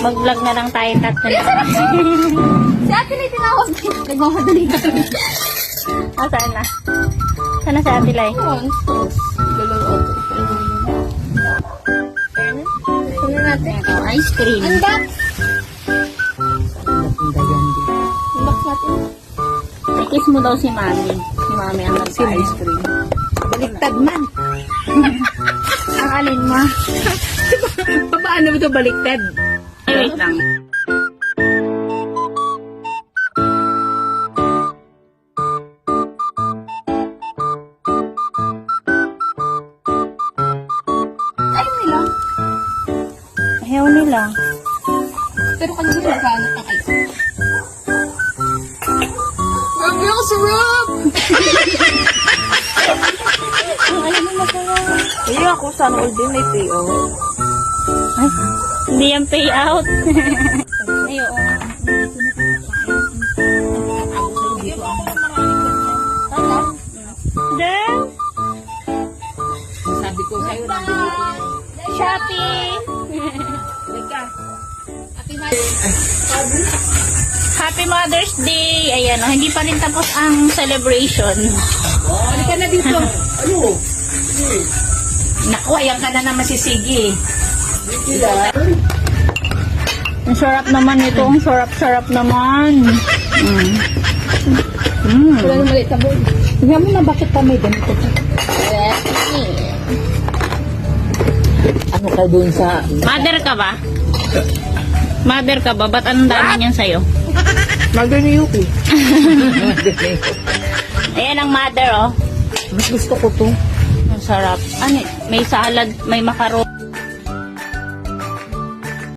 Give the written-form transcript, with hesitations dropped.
mag-vlog na lang tayo tatlo. Si ate na tinawag. Nagmamadali ka. Saan na? Saan na si Ate Lai? Sino natin? Ice cream. Unbox! Unbox natin. I-kiss mo daw si Mami. Si Mami ang nagpa-ice cream. Baliktad man. Ang alin mo? Paano mo ito baliktad? Ay, wait lang. Ayaw nila. Ayaw nila. Pero kanina nagkaano pa kayo. Grabe ako si Rob! Ayaw mo masarap. Ayaw ako sana all din may payout. Ay, hindi yan payout. Ayaw. Then, Sabi ko sa'yo na. Shopee! Happy Mother's Day! Ayan, oh, hindi pa rin tapos ang celebration. Halika na dito. Ano? Naku, ayan ka na naman si Sige. Ang sarap naman ito. Ang sarap-sarap naman. Wala nang maliit na boy. Tingnan mo na bakit pa may ganito. Ano ka dun sa... Mother ka ba? Mother ka ba? Ba't anong dami niyan sa'yo? Mother ni Yuki. Ayan ang mother, oh. Mas gusto ko to. Ang sarap. Ano, may salad, may macaron.